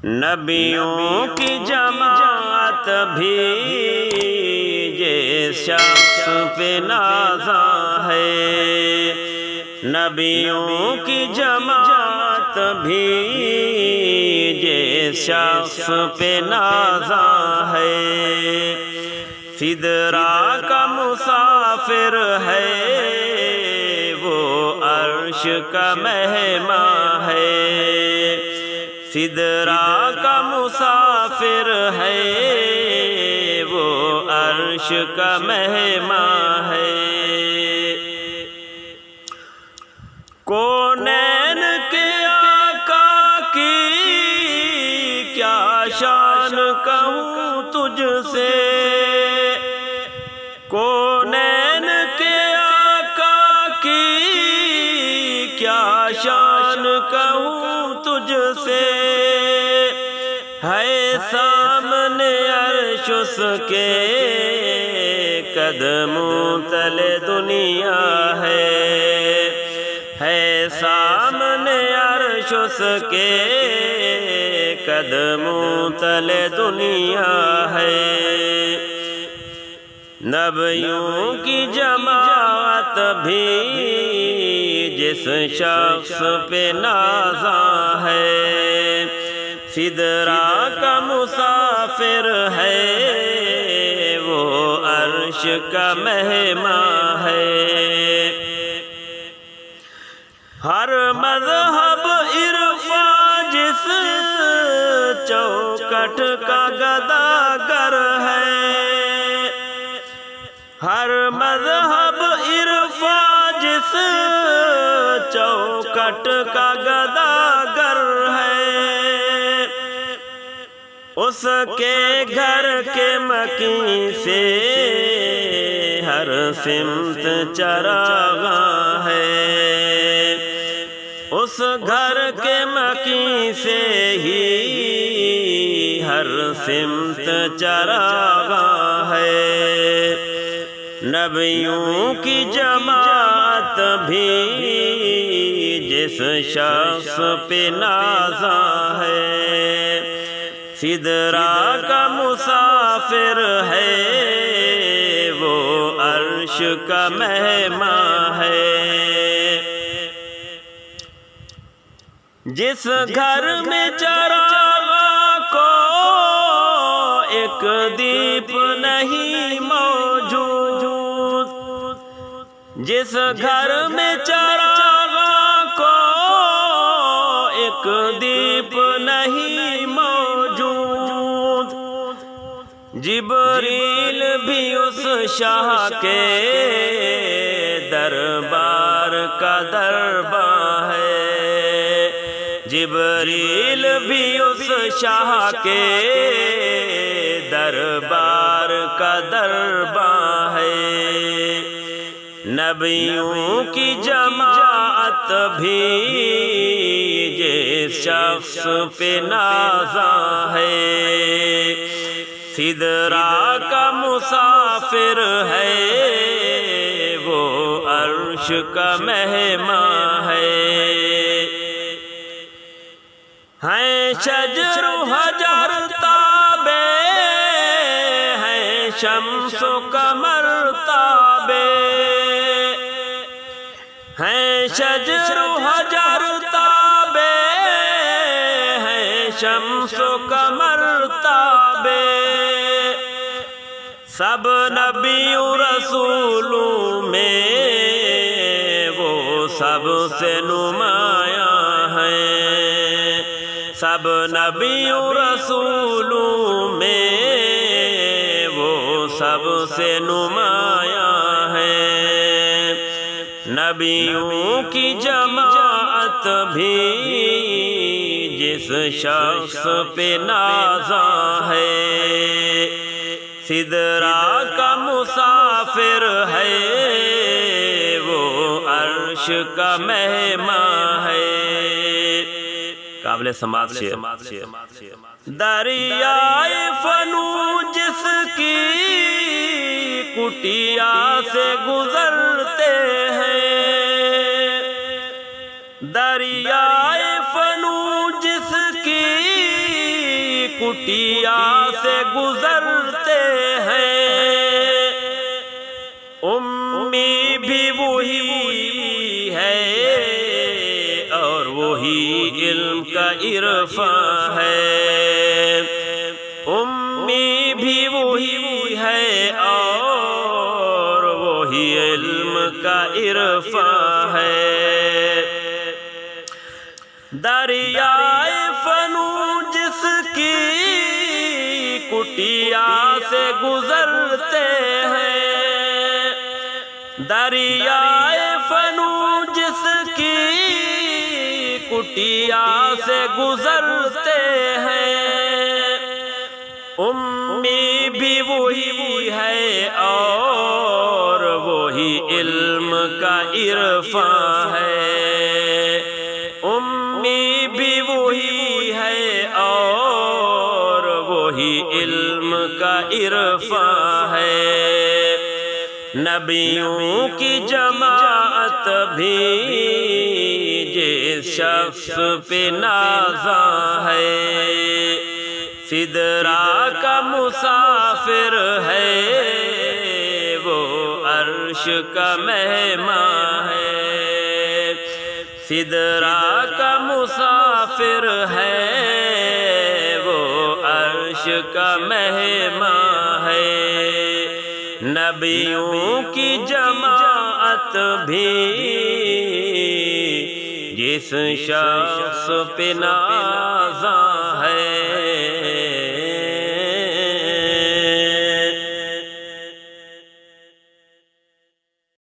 نبیوں کی جماعت بھی جس شخص پہ نازاں ہے، نبیوں کی جماعت بھی جس شخص پہ نازاں ہے، سدرا کا مسافر ہے وہ عرش کا مہمان ہے، سدرا کا مسافر ہے وہ عرش کا مہمان ہے، کونین کے آقا کی کیا شان کہوں تجھ سے، کونین کے آقا کی کیا شان کہوں تجھ سے، ہے سامنے عرش اس کے قدموں تلے دنیا ہے سامنے عرش اس کے قدموں تلے دنیا ہے، نبیوں کی جماعت بھی جس شخص پہ نازاں ہے، سدرا کا مسافر ہے وہ عرش کا مہمان ہے، ہر مذہب عرفان جس چوکٹ کا گداگر ہے، ہر مذہب عرفان جس چوکٹ کا گداگر ہے، اس کے گھر کے مکین سے ہر سمت چراغاں ہے، اس گھر کے مکین سے ہی ہر سمت چراغاں ہے، نبیوں کی جماعت بھی جس شخص پہ نازاں ہے، سدرا کا مسافر ہے وہ عرش کا مہمان ہے، جس گھر میں چراغاں کو ایک دیپ نہیں موجود، جس گھر میں چراغاں کو ایک دیپ نہیں موجود، جبریل بھی اس شاہ کے دربار کا دربان ہے، جبریل بھی اس شاہ کے دربار کا دربان ہے، نبیوں کی جماعت بھی جس شخص پہ نازاں ہے، سدرا کا مسافر ہے وہ عرش کا مہمان ہے، ہیں شجر و حجر تابع ہیں شمس و قمر تابع، ہیں شجر و حجر تابع ہیں شمس و قمر تابع، سب نبیوں رسولوں میں وہ سب سے نمایاں ہیں، سب نبیوں رسولوں میں وہ سب سے نمایاں ہیں، نبیوں کی جماعت بھی جس شخص پہ نازاں ہے، سدرا کا مسافر ہے وہ عرش کا مہمان ہے، قابل سماعت شعر، دریائے فنو جس کی کٹیا سے گزرتے ہیں، دریائے فنو جس کی کٹیا سے گزرتے ہیں، امی بھی وہی ہے اور وہی علم کا عرفان ہے، امی بھی وہی ہے اور وہی علم کا عرفان ہے۔ دریائے فنو جس کی کٹیا سے گزرتے ہیں، دریائے فنو جس کی کٹیا سے گزرتے ہیں، امی بھی وہی ہے اور وہی علم کا عرفان ہے، امی بھی وہی ہے اور وہی علم کا عرفان ہے۔ نبیوں کی جماعت بھی جس شخص پہ نازاں ہے، سدرا کا مسافر ہے وہ عرش کا مہمان ہے، سدرا کا مسافر ہے وہ عرش کا مہمان ہے۔ نبیوں کی جماعت بھی جس شخص پہ نازاں ہے،